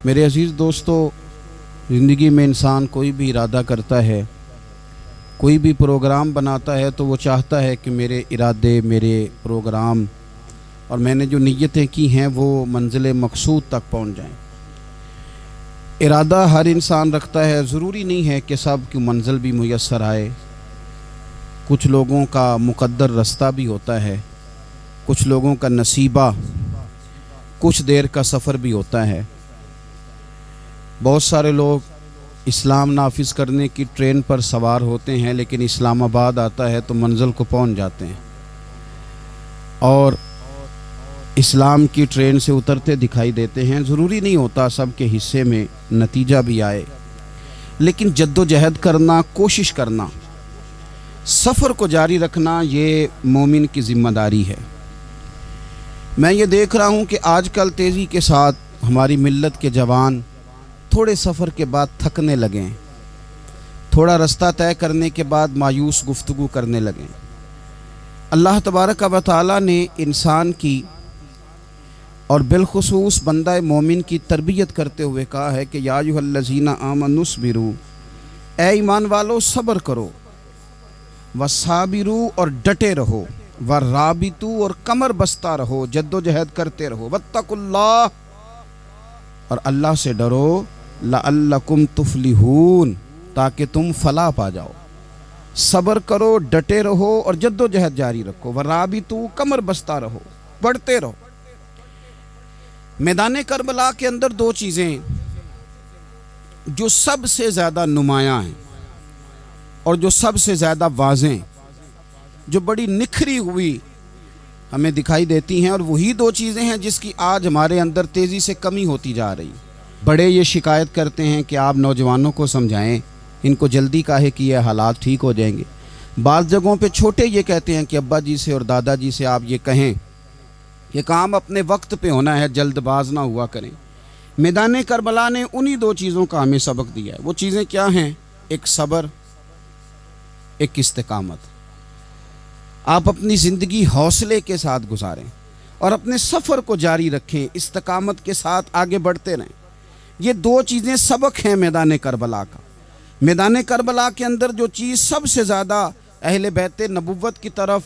میرے عزیز دوستو، زندگی میں انسان کوئی بھی ارادہ کرتا ہے، کوئی بھی پروگرام بناتا ہے تو وہ چاہتا ہے کہ میرے ارادے، میرے پروگرام اور میں نے جو نیتیں کی ہیں وہ منزل مقصود تک پہنچ جائیں۔ ارادہ ہر انسان رکھتا ہے، ضروری نہیں ہے کہ سب کی منزل بھی میسر آئے۔ کچھ لوگوں کا مقدر رستہ بھی ہوتا ہے، کچھ لوگوں کا نصیبہ، کچھ دیر کا سفر بھی ہوتا ہے۔ بہت سارے لوگ اسلام نافذ کرنے کی ٹرین پر سوار ہوتے ہیں، لیکن اسلام آباد آتا ہے تو منزل کو پہنچ جاتے ہیں، اور اسلام کی ٹرین سے اترتے دکھائی دیتے ہیں۔ ضروری نہیں ہوتا سب کے حصے میں نتیجہ بھی آئے، لیکن جد و جہد کرنا، کوشش کرنا، سفر کو جاری رکھنا، یہ مومن کی ذمہ داری ہے۔ میں یہ دیکھ رہا ہوں کہ آج کل تیزی کے ساتھ ہماری ملت کے جوان تھوڑے سفر کے بعد تھکنے لگیں، تھوڑا رستہ طے کرنے کے بعد مایوس گفتگو کرنے لگیں۔ اللہ تبارک و تعالیٰ نے انسان کی اور بالخصوص بندہ مومن کی تربیت کرتے ہوئے کہا ہے کہ یا ایھا الذین آمنوا اصبروا، اے ایمان والو صبر کرو، وصابروا اور ڈٹے رہو، ورابطوا اور کمر بستہ رہو، جد و جہد کرتے رہو، واتقوا اللہ اور اللہ سے ڈرو، لعلکم تفلحون تاکہ تم فلاح پا جاؤ۔ صبر کرو، ڈٹے رہو اور جد و جہد جاری رکھو، ورابطوا کمر بستہ رہو، بڑھتے رہو۔ میدان کربلا کے اندر دو چیزیں جو سب سے زیادہ نمایاں ہیں اور جو سب سے زیادہ واضح ہیں، جو بڑی نکھری ہوئی ہمیں دکھائی دیتی ہیں، اور وہی دو چیزیں ہیں جس کی آج ہمارے اندر تیزی سے کمی ہوتی جا رہی۔ بڑے یہ شکایت کرتے ہیں کہ آپ نوجوانوں کو سمجھائیں، ان کو جلدی کاہے کہ یہ حالات ٹھیک ہو جائیں گے۔ بعض جگہوں پہ چھوٹے یہ کہتے ہیں کہ ابا جی سے اور دادا جی سے آپ یہ کہیں کہ کام اپنے وقت پہ ہونا ہے، جلد باز نہ ہوا کریں۔ میدان کربلا نے انہی دو چیزوں کا ہمیں سبق دیا ہے۔ وہ چیزیں کیا ہیں؟ ایک صبر، ایک استقامت۔ آپ اپنی زندگی حوصلے کے ساتھ گزاریں اور اپنے سفر کو جاری رکھیں، استقامت کے ساتھ آگے بڑھتے رہیں۔ یہ دو چیزیں سبق ہیں میدان کربلا کا۔ میدان کربلا کے اندر جو چیز سب سے زیادہ اہل بیت نبوت کی طرف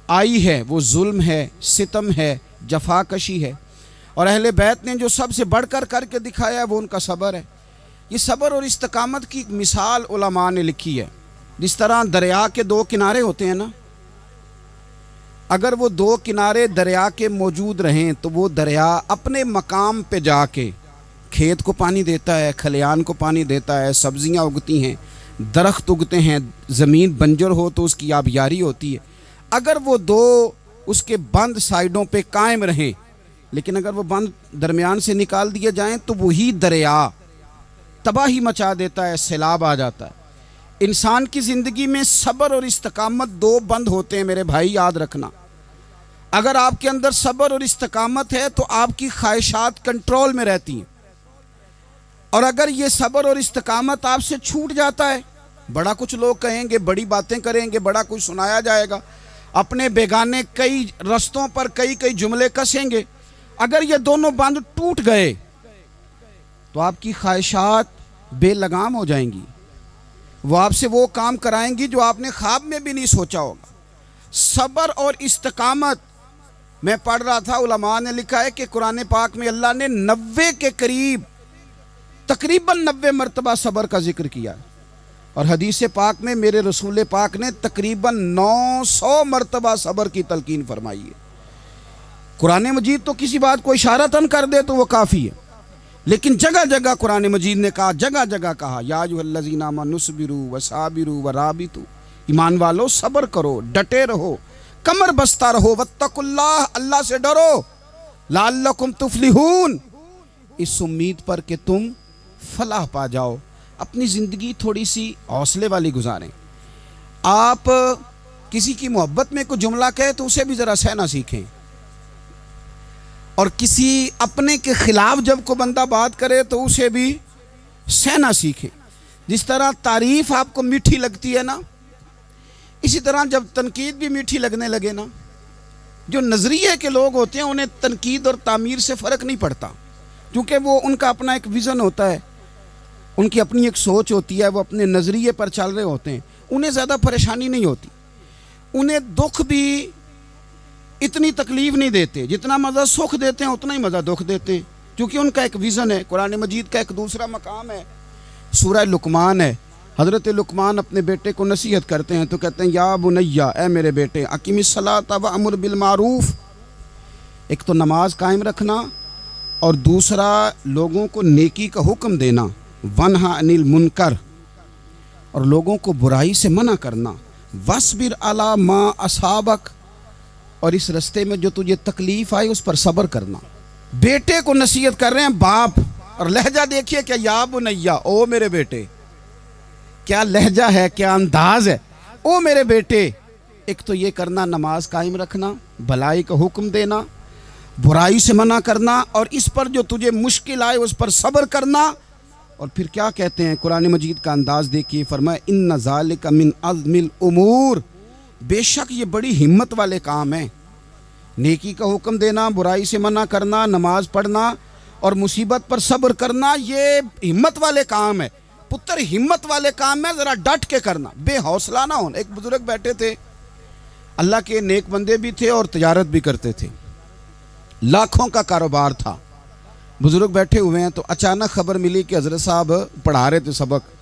آئی ہے وہ ظلم ہے، ستم ہے، جفا کشی ہے، اور اہل بیت نے جو سب سے بڑھ کر کے دکھایا ہے وہ ان کا صبر ہے۔ یہ صبر اور استقامت کی ایک مثال علماء نے لکھی ہے۔ جس طرح دریا کے دو کنارے ہوتے ہیں نا، اگر وہ دو کنارے دریا کے موجود رہیں تو وہ دریا اپنے مقام پہ جا کے کھیت کو پانی دیتا ہے، کھلیان کو پانی دیتا ہے، سبزیاں اگتی ہیں، درخت اگتے ہیں، زمین بنجر ہو تو اس کی آبیاری ہوتی ہے۔ اگر وہ دو اس کے بند سائیڈوں پہ قائم رہیں، لیکن اگر وہ بند درمیان سے نکال دیے جائیں تو وہی دریا تباہی مچا دیتا ہے، سیلاب آ جاتا ہے۔ انسان کی زندگی میں صبر اور استقامت دو بند ہوتے ہیں میرے بھائی، یاد رکھنا۔ اگر آپ کے اندر صبر اور استقامت ہے تو آپ کی خواہشات کنٹرول میں رہتی ہیں، اور اگر یہ صبر اور استقامت آپ سے چھوٹ جاتا ہے، بڑا کچھ لوگ کہیں گے، بڑی باتیں کریں گے، بڑا کچھ سنایا جائے گا، اپنے بیگانے کئی رستوں پر کئی جملے کسیں گے، اگر یہ دونوں بند ٹوٹ گئے تو آپ کی خواہشات بے لگام ہو جائیں گی، وہ آپ سے وہ کام کرائیں گی جو آپ نے خواب میں بھی نہیں سوچا ہوگا۔ صبر اور استقامت، میں پڑھ رہا تھا، علماء نے لکھا ہے کہ قرآن پاک میں اللہ نے 90 کے قریب، تقریباً 90 مرتبہ صبر کا ذکر کیا ہے، اور حدیث پاک میں میرے رسول پاک نے تقریباً 900 مرتبہ صبر کی تلقین فرمائی ہے۔ قرآن مجید تو کسی بات کو اشارتاً کر دے تو وہ کافی ہے، لیکن جگہ جگہ قرآن مجید نے کہا، جگہ جگہ کہا، یا ایھا الذین آمنوا اصبروا وصابروا ورابطوا، ایمان والو صبر کرو، ڈٹے رہو، کمر بستہ رہو، واتقوا اللہ، اللہ سے ڈرو، لعلکم تفلحون، اس امید پر کہ تم فلاح پا جاؤ۔ اپنی زندگی تھوڑی سی حوصلے والی گزاریں۔ آپ کسی کی محبت میں کوئی جملہ کہے تو اسے بھی ذرا سہنا سیکھیں، اور کسی اپنے کے خلاف جب کوئی بندہ بات کرے تو اسے بھی سہنا سیکھیں۔ جس طرح تعریف آپ کو میٹھی لگتی ہے نا، اسی طرح جب تنقید بھی میٹھی لگنے لگے نا، جو نظریے کے لوگ ہوتے ہیں انہیں تنقید اور تعمیر سے فرق نہیں پڑتا، کیونکہ وہ ان کا اپنا ایک ویژن ہوتا ہے، ان کی اپنی ایک سوچ ہوتی ہے، وہ اپنے نظریے پر چل رہے ہوتے ہیں، انہیں زیادہ پریشانی نہیں ہوتی، انہیں دکھ بھی اتنی تکلیف نہیں دیتے، جتنا مزہ سکھ دیتے ہیں اتنا ہی مزہ دکھ دیتے ہیں، کیونکہ ان کا ایک ویژن ہے۔ قرآن مجید کا ایک دوسرا مقام ہے، سورہ لقمان ہے، حضرت لقمان اپنے بیٹے کو نصیحت کرتے ہیں تو کہتے ہیں یا بنیا، اے میرے بیٹے، اقیم الصلاۃ وامر بالمعروف، ایک تو نماز قائم رکھنا اور دوسرا لوگوں کو نیکی کا حکم دینا، ونہا عن المنکر، اور لوگوں کو برائی سے منع کرنا، وَاصْبِرْ عَلَىٰ مَا أَصَابَكَ، اور اس رستے میں جو تجھے تکلیف آئی اس پر صبر کرنا۔ بیٹے کو نصیحت کر رہے ہیں باپ، اور لہجہ دیکھیے کہ یا بنیا، او میرے بیٹے، کیا لہجہ ہے، کیا انداز ہے، او میرے بیٹے۔ ایک تو یہ کرنا، نماز قائم رکھنا، بھلائی کا حکم دینا، برائی سے منع کرنا، اور اس پر جو تجھے مشکل آئے اس پر صبر کرنا۔ اور پھر کیا کہتے ہیں، قرآن مجید کا انداز دیکھیے، فرمایا ان ذالک من عزم الامور، بے شک یہ بڑی ہمت والے کام ہیں، نیکی کا حکم دینا، برائی سے منع کرنا، نماز پڑھنا اور مصیبت پر صبر کرنا، یہ ہمت والے کام ہے پتر، ہمت والے کام ہے، ذرا ڈٹ کے کرنا، بے حوصلہ نہ ہونا۔ ایک بزرگ بیٹھے تھے، اللہ کے نیک بندے بھی تھے اور تجارت بھی کرتے تھے، لاکھوں کا کاروبار تھا، بزرگ بیٹھے ہوئے ہیں تو اچانک خبر ملی کہ حضرت صاحب پڑھا رہے تھے سبق،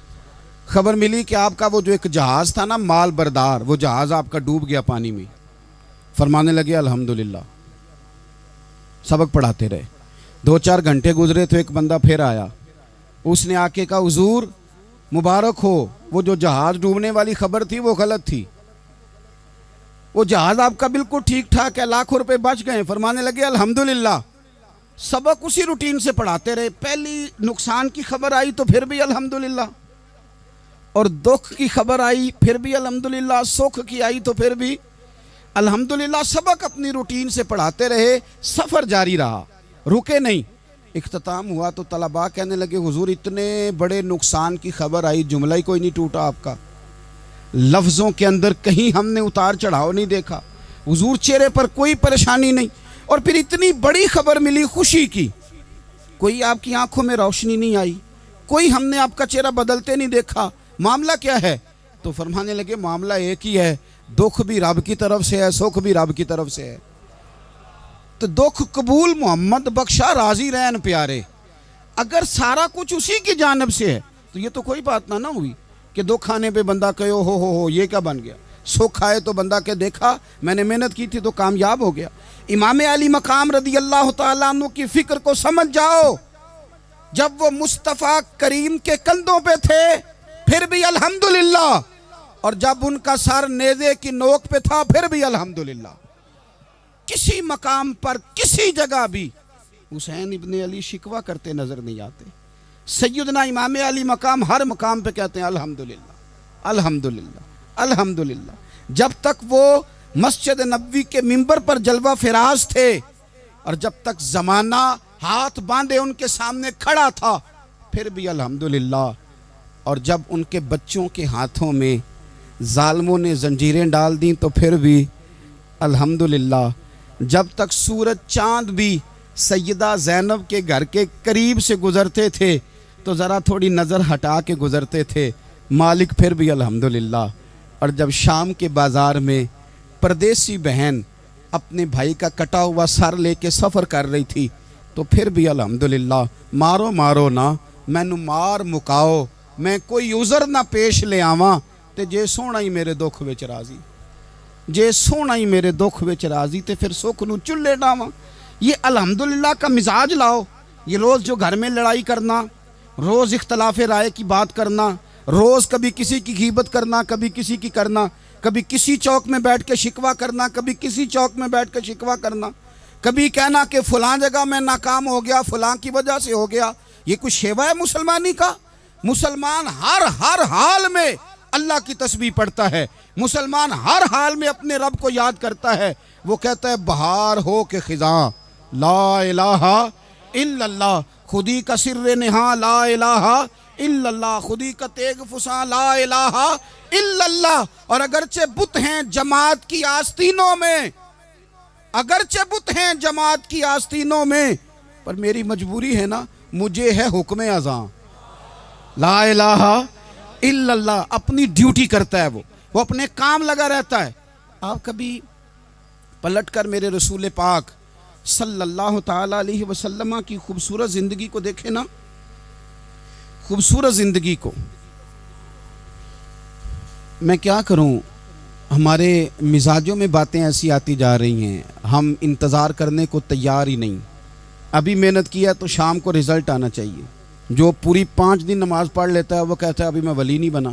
خبر ملی کہ آپ کا وہ جو ایک جہاز تھا نا مال بردار، وہ جہاز آپ کا ڈوب گیا پانی میں۔ فرمانے لگے الحمدللہ، سبق پڑھاتے رہے، 2-4 گھنٹے گزرے تو ایک بندہ پھر آیا، اس نے آ کے کہا حضور مبارک ہو، وہ جو جہاز ڈوبنے والی خبر تھی وہ غلط تھی، وہ جہاز آپ کا بالکل ٹھیک ٹھاک ہے، لاکھوں روپے بچ گئے۔ فرمانے لگے الحمدللہ، سبق اسی روٹین سے پڑھاتے رہے، پہلی نقصان کی خبر آئی تو پھر بھی الحمدللہ، اور دکھ کی خبر آئی پھر بھی الحمدللہ، سکھ کی آئی تو پھر بھی الحمدللہ، سبق اپنی روٹین سے پڑھاتے رہے، سفر جاری رہا، رکے نہیں۔ اختتام ہوا تو طلباء کہنے لگے حضور اتنے بڑے نقصان کی خبر آئی، جملہ ہی کوئی نہیں ٹوٹا آپ کا، لفظوں کے اندر کہیں ہم نے اتار چڑھاؤ نہیں دیکھا، حضور چہرے پر کوئی پریشانی نہیں، اور پھر اتنی بڑی خبر ملی خوشی کی، کوئی آپ کی آنکھوں میں روشنی نہیں آئی، کوئی ہم نے آپ کا چہرہ بدلتے نہیں دیکھا، معاملہ کیا ہے؟ تو فرمانے لگے معاملہ ایک ہی ہے، دکھ بھی رب کی طرف سے ہے، سکھ بھی رب کی طرف سے ہے، تو دکھ قبول محمد بخشا راضی رہن پیارے، اگر سارا کچھ اسی کی جانب سے ہے تو یہ تو کوئی بات نہ ہوئی کہ دکھ آنے پہ بندہ کہے ہو یہ کیا بن گیا، سکھ آئے تو بندہ کہ دیکھا میں نے محنت کی تھی تو کامیاب ہو گیا۔ امام علی مقام رضی اللہ تعالیٰ عنہ کی فکر کو سمجھ جاؤ، جب وہ مصطفیٰ کریم کے کندھوں پہ تھے پھر بھی الحمدللہ، اور جب ان کا سر نیزے کی نوک پہ تھا پھر بھی الحمدللہ۔ کسی مقام پر کسی جگہ بھی حسین ابن علی شکوہ کرتے نظر نہیں آتے، سیدنا امام علی مقام ہر مقام پہ کہتے ہیں الحمدللہ الحمدللہ الحمدللہ۔ جب تک وہ مسجد نبوی کے منبر پر جلوہ فراز تھے اور جب تک زمانہ ہاتھ باندھے ان کے سامنے کھڑا تھا پھر بھی الحمدللہ، اور جب ان کے بچوں کے ہاتھوں میں ظالموں نے زنجیریں ڈال دیں تو پھر بھی الحمدللہ، جب تک سورج چاند بھی سیدہ زینب کے گھر کے قریب سے گزرتے تھے تو ذرا تھوڑی نظر ہٹا کے گزرتے تھے، مالک پھر بھی الحمدللہ، اور جب شام کے بازار میں پردیسی بہن اپنے بھائی کا کٹا ہوا سر لے کے سفر کر رہی تھی تو پھر بھی الحمدللہ، مارو مارو نہ مینو مار مکاؤ، میں کوئی عذر نہ پیش لے آواں تے جے سونا ہی میرے دکھ وچ راضی، جے سونا ہی میرے دکھ وچ راضی تے پھر سکھ نو چلے ڈاواں۔ یہ الحمدللہ کا مزاج لاؤ، یہ روز جو گھر میں لڑائی کرنا، روز اختلاف رائے کی بات کرنا، روز کبھی کسی کی غیبت کرنا، کبھی کسی کی کرنا، کبھی کسی چوک میں بیٹھ کے شکوہ کرنا، کبھی کسی چوک میں بیٹھ کے شکوہ کرنا، کبھی کہنا کہ فلاں جگہ میں ناکام ہو گیا، فلاں کی وجہ سے ہو گیا، یہ کچھ شیوا ہے مسلمانی کا؟ مسلمان ہر حال میں اللہ کی تسبیح پڑھتا ہے، مسلمان ہر حال میں اپنے رب کو یاد کرتا ہے، وہ کہتا ہے بہار ہو کے خزاں لا الہ الا اللہ، خودی کا سر نہاں لا الہ الا اللہ، خودی کا تیغ فساں لا الہ الا اللہ۔ اور اگرچہ بت ہیں جماعت کی آستینوں میں، اگرچہ بت ہیں جماعت کی آستینوں میں، پر میری مجبوری ہے نا، مجھے ہے حکم اذاں، لا الہ الا اللہ، اپنی ڈیوٹی کرتا ہے وہ اپنے کام لگا رہتا ہے۔ آپ کبھی پلٹ کر میرے رسول پاک صلی اللہ تعالی علیہ وسلم کی خوبصورت زندگی کو دیکھیں نا، خوبصورت زندگی کو۔ میں کیا کروں، ہمارے مزاجوں میں باتیں ایسی آتی جا رہی ہیں، ہم انتظار کرنے کو تیار ہی نہیں۔ ابھی محنت کیا تو شام کو رزلٹ آنا چاہیے۔ جو پوری 5 دن نماز پڑھ لیتا ہے وہ کہتا ہے ابھی میں ولی نہیں بنا،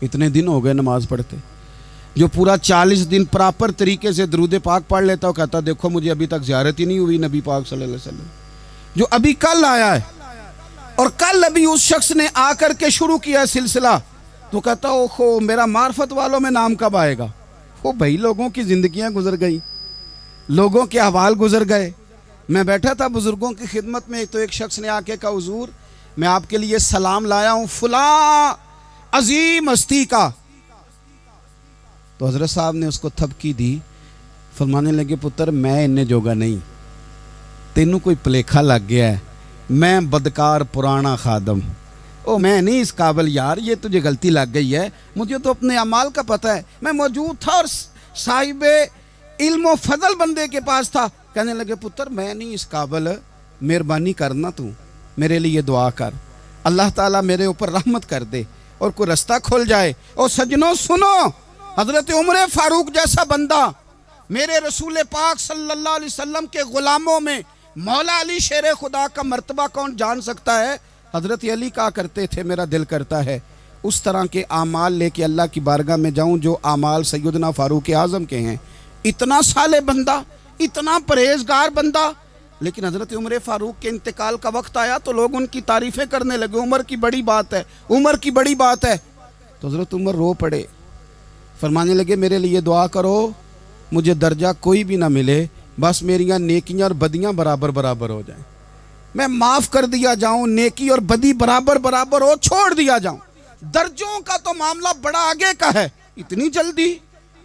اتنے دن ہو گئے نماز پڑھتے۔ جو پورا 40 دن پراپر طریقے سے درود پاک پڑھ لیتا ہے وہ کہتا ہے دیکھو مجھے ابھی تک زیارت ہی نہیں ہوئی نبی پاک صلی اللہ علیہ وسلم۔ جو ابھی کل آیا ہے اور کل ابھی اس شخص نے آ کر کے شروع کیا ہے سلسلہ، تو کہتا ہے اوہو میرا معرفت والوں میں نام کب آئے گا؟ وہ بھائی لوگوں کی زندگیاں گزر گئی، لوگوں کے احوال گزر گئے۔ میں بیٹھا تھا بزرگوں کی خدمت میں، تو ایک شخص نے آ کے کہا حضور میں آپ کے لیے سلام لایا ہوں فلاں عظیم ہستی کا۔ تو حضرت صاحب نے اس کو تھپکی دی، فرمانے لگے پتر میں انہیں جوگا نہیں، تینوں کوئی پلیکھا لگ گیا ہے، میں بدکار پرانا خادم، میں نہیں اس قابل یار، یہ تجھے غلطی لگ گئی ہے، مجھے تو اپنے اعمال کا پتہ ہے، میں موجود تھا اور صاحب علم و فضل بندے کے پاس تھا۔ کہنے لگے پتر میں نہیں اس قابل، مہربانی کرنا تو میرے لیے دعا کر، اللہ تعالیٰ میرے اوپر رحمت کر دے اور کوئی رستہ کھل جائے۔ اور سجنوں سنو، حضرت عمر فاروق جیسا بندہ میرے رسول پاک صلی اللہ علیہ وسلم کے غلاموں میں مولا علی شیر خدا کا مرتبہ کون جان سکتا ہے؟ حضرت علی کہا کرتے تھے میرا دل کرتا ہے اس طرح کے اعمال لے کے اللہ کی بارگاہ میں جاؤں جو اعمال سیدنا فاروق اعظم کے ہیں۔ اتنا صالح بندہ، اتنا پرہیزگار بندہ، لیکن حضرت عمر فاروق کے انتقال کا وقت آیا تو لوگ ان کی تعریفیں کرنے لگے، عمر کی بڑی بات ہے، عمر کی بڑی بات ہے۔ تو حضرت عمر رو پڑے، فرمانے لگے میرے لیے دعا کرو، مجھے درجہ کوئی بھی نہ ملے، بس میریاں نیکیاں اور بدیاں برابر برابر ہو جائیں، میں معاف کر دیا جاؤں، نیکی اور بدی برابر برابر ہو، چھوڑ دیا جاؤں۔ درجوں کا تو معاملہ بڑا آگے کا ہے، اتنی جلدی،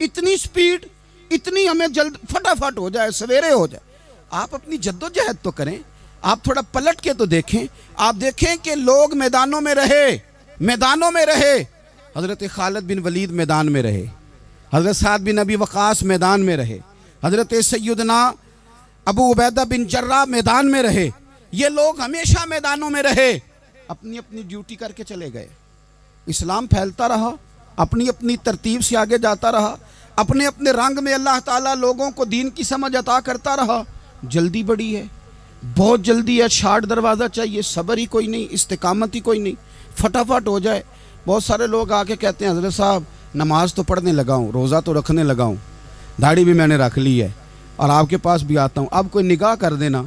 اتنی سپیڈ، اتنی ہمیں جلد فٹافٹ ہو جائے، سویرے ہو جائے۔ آپ اپنی جد و جہد تو کریں، آپ تھوڑا پلٹ کے تو دیکھیں، آپ دیکھیں کہ لوگ میدانوں میں رہے، حضرت خالد بن ولید میدان میں رہے، حضرت سعد بن ابی وقاص میدان میں رہے، حضرت سیدنا ابو عبیدہ بن جراح میدان میں رہے، یہ لوگ ہمیشہ میدانوں میں رہے، اپنی اپنی ڈیوٹی کر کے چلے گئے۔ اسلام پھیلتا رہا، اپنی اپنی ترتیب سے آگے جاتا رہا، اپنے اپنے رنگ میں اللہ تعالیٰ لوگوں کو دین کی سمجھ عطا کرتا رہا۔ جلدی بڑی ہے، بہت جلدی ہے، شارٹ دروازہ چاہیے، صبر ہی کوئی نہیں، استقامت ہی کوئی نہیں، فٹافٹ ہو جائے۔ بہت سارے لوگ آ کے کہتے ہیں حضرت صاحب نماز تو پڑھنے لگا ہوں، روزہ تو رکھنے لگا ہوں، داڑھی بھی میں نے رکھ لی ہے اور آپ کے پاس بھی آتا ہوں، اب کوئی نگاہ کر دینا۔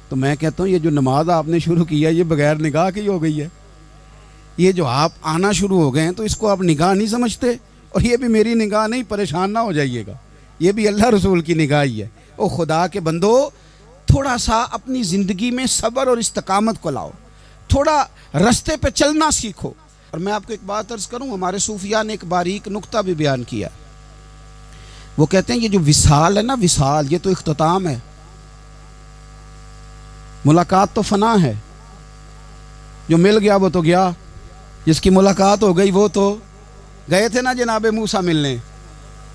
تو میں کہتا ہوں یہ جو نماز آپ نے شروع کی ہے یہ بغیر نگاہ کی ہو گئی ہے، یہ جو آپ آنا شروع ہو گئے ہیں تو اس کو آپ نگاہ نہیں سمجھتے، اور یہ بھی میری نگاہ نہیں، پریشان نہ ہو جائیے گا، یہ بھی اللہ رسول کی نگاہ ہی ہے۔ او خدا کے بندو، تھوڑا سا اپنی زندگی میں صبر اور استقامت کو لاؤ، تھوڑا رستے پہ چلنا سیکھو۔ اور میں آپ کو ایک بات عرض کروں، ہمارے صوفیاء نے ایک باریک نقطہ بھی بیان کیا، وہ کہتے ہیں یہ جو وصال ہے نا، وصال، یہ تو اختتام ہے، ملاقات تو فنا ہے، جو مل گیا وہ تو گیا، جس کی ملاقات ہو گئی وہ تو گئے تھے نا جناب موسیٰ ملنے،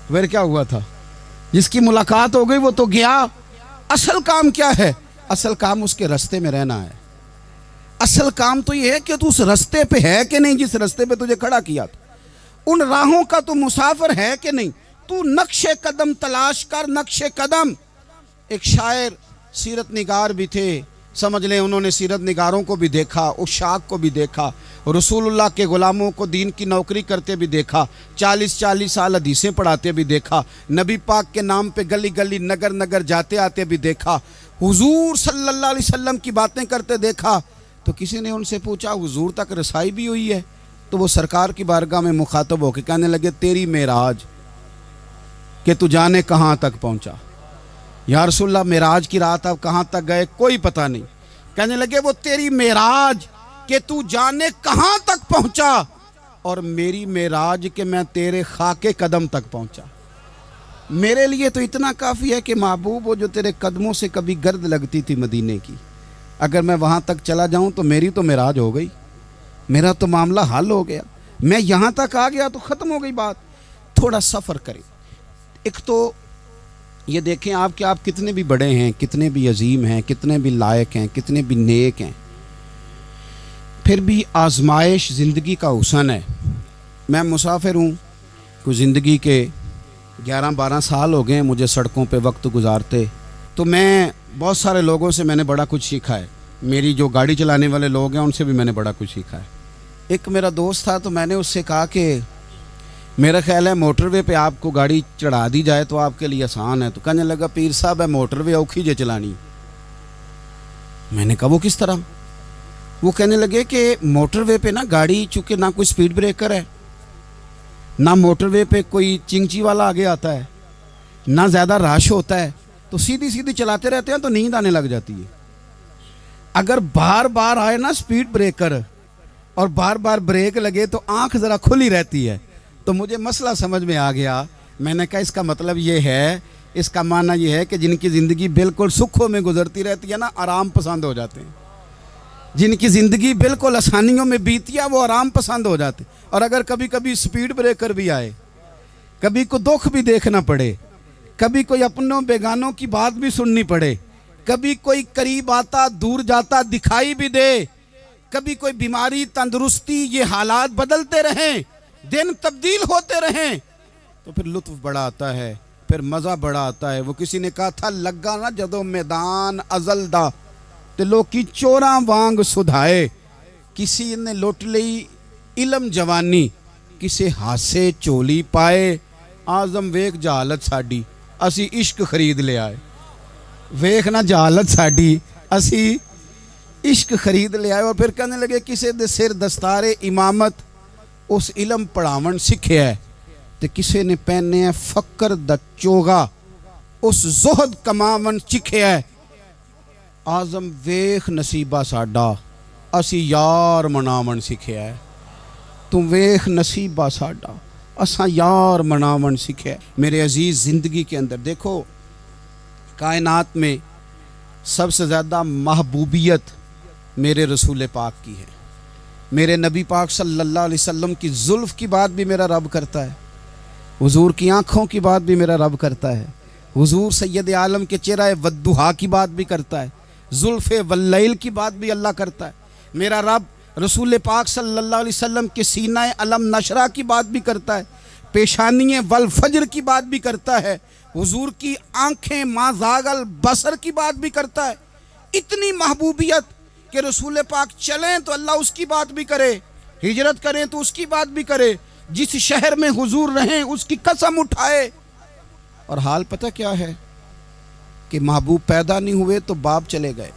پھر کیا ہوا تھا؟ جس کی ملاقات ہو گئی وہ تو گیا۔ اصل کام کیا ہے؟ اصل کام اس کے رستے میں رہنا ہے، اصل کام تو یہ ہے کہ تو اس رستے پہ ہے کہ نہیں جس رستے پہ تجھے کھڑا کیا تھا، ان راہوں کا تو مسافر ہے کہ نہیں، تو نقش قدم تلاش کر، نقش قدم۔ ایک شاعر سیرت نگار بھی تھے، سمجھ لیں انہوں نے سیرت نگاروں کو بھی دیکھا، عشاق کو بھی دیکھا، رسول اللہ کے غلاموں کو دین کی نوکری کرتے بھی دیکھا، 40 سال حدیثیں پڑھاتے بھی دیکھا، نبی پاک کے نام پہ گلی گلی نگر نگر جاتے آتے بھی دیکھا، حضور صلی اللہ علیہ وسلم کی باتیں کرتے دیکھا۔ تو کسی نے ان سے پوچھا حضور تک رسائی بھی ہوئی ہے؟ تو وہ سرکار کی بارگاہ میں مخاطب ہو کے کہنے لگے تیری معراج کہ تو جانے کہاں تک پہنچا، یا رسول اللہ معراج کی رات آپ کہاں تک گئے کوئی پتہ نہیں، کہنے لگے وہ تیری معراج کہ تو جانے کہاں تک پہنچا، اور میری معراج کہ میں تیرے خاک قدم تک پہنچا۔ میرے لیے تو اتنا کافی ہے کہ محبوب وہ جو تیرے قدموں سے کبھی گرد لگتی تھی مدینے کی، اگر میں وہاں تک چلا جاؤں تو میری تو معراج ہو گئی، میرا تو معاملہ حل ہو گیا، میں یہاں تک آ گیا تو ختم ہو گئی بات۔ تھوڑا سفر کریں۔ ایک تو یہ دیکھیں آپ کہ آپ کتنے بھی بڑے ہیں، کتنے بھی عظیم ہیں، کتنے بھی لائق ہیں، کتنے بھی نیک ہیں، پھر بھی آزمائش زندگی کا حسن ہے۔ میں مسافر ہوں، کوئی زندگی کے 11-12 سال ہو گئے ہیں مجھے سڑکوں پہ وقت گزارتے، تو میں بہت سارے لوگوں سے میں نے بڑا کچھ سیکھا ہے۔ میری جو گاڑی چلانے والے لوگ ہیں ان سے بھی میں نے بڑا کچھ سیکھا ہے۔ ایک میرا دوست تھا تو میں نے اس سے کہا کہ میرا خیال ہے موٹر وے پہ آپ کو گاڑی چڑھا دی جائے تو آپ کے لیے آسان ہے، تو کہنے لگا پیر صاحب ہے موٹر وے اوکھی جے چلانی۔ میں نے کہا وہ کس طرح؟ وہ کہنے لگے کہ موٹر وے پہ نا گاڑی چونکہ نہ کوئی سپیڈ بریکر ہے، نہ موٹر وے پہ کوئی چنگچی والا آگے آتا ہے، نہ زیادہ رش ہوتا ہے، تو سیدھی سیدھی چلاتے رہتے ہیں تو نیند آنے لگ جاتی ہے۔ اگر بار بار آئے نا سپیڈ بریکر اور بار بار بریک لگے تو آنکھ ذرا کھلی رہتی ہے۔ تو مجھے مسئلہ سمجھ میں آ گیا۔ میں نے کہا اس کا مطلب یہ ہے، اس کا معنی یہ ہے کہ جن کی زندگی بالکل سکھوں میں گزرتی رہتی ہے نا، آرام پسند ہو جاتے ہیں۔ جن کی زندگی بالکل آسانیوں میں بیتی ہے وہ آرام پسند ہو جاتے ہیں۔ اور اگر کبھی کبھی سپیڈ بریکر بھی آئے، کبھی کو دکھ بھی دیکھنا پڑے، کبھی کوئی اپنوں بیگانوں کی بات بھی سننی پڑے، کبھی کوئی قریب آتا دور جاتا دکھائی بھی دے، کبھی کوئی بیماری تندرستی، یہ حالات بدلتے رہیں، دن تبدیل ہوتے رہیں، تو پھر لطف بڑا آتا ہے، پھر مزہ بڑا آتا ہے۔ وہ کسی نے کہا تھا لگا نا جدو میدان ازل دا تے لوکی چوراں وانگ سدھائے، کسی نے لٹ لئی علم جوانی، کسے ہاسے چولی پائے، آزم ویک جہالت ساڈی اسی عشق خرید لے آئے۔ ویکھ نہ جہالت ساڈی اسی عشق خرید لے آئے۔ اور پھر کہنے لگے کسے دے سر دستار امامت اس علم پڑھاون سکھے ہے، تے کسے نے پہنے ہے فقر دا چوگا اس زہد کماون چکھے ہے۔ آزم ویکھ نصیبہ ساڈا اسی یار مناون سکھے ہے۔ تم ویکھ نصیبہ ساڈا اساں یار مناون سکھے ہے۔ میرے عزیز زندگی کے اندر دیکھو، کائنات میں سب سے زیادہ محبوبیت میرے رسول پاک کی ہے۔ میرے نبی پاک صلی اللہ علیہ وسلم کی زلف کی بات بھی میرا رب کرتا ہے، حضور کی آنکھوں کی بات بھی میرا رب کرتا ہے، حضور سید عالم کے چہرہ والضحیٰ کی بات بھی کرتا ہے، زلف واللیل کی بات بھی اللہ کرتا ہے۔ میرا رب رسول پاک صلی اللہ علیہ وسلم کے سینہ علم نشرہ کی بات بھی کرتا ہے، پیشانی والفجر کی بات بھی کرتا ہے، حضور کی آنکھیں ما زاغ البصر کی بات بھی کرتا ہے۔ اتنی محبوبیت کہ رسول پاک چلیں تو اللہ اس کی بات بھی کرے، ہجرت کریں تو اس کی بات بھی کرے، جس شہر میں حضور رہیں اس کی قسم اٹھائے۔ اور حال پتہ کیا ہے کہ محبوب پیدا نہیں ہوئے تو باپ چلے گئے،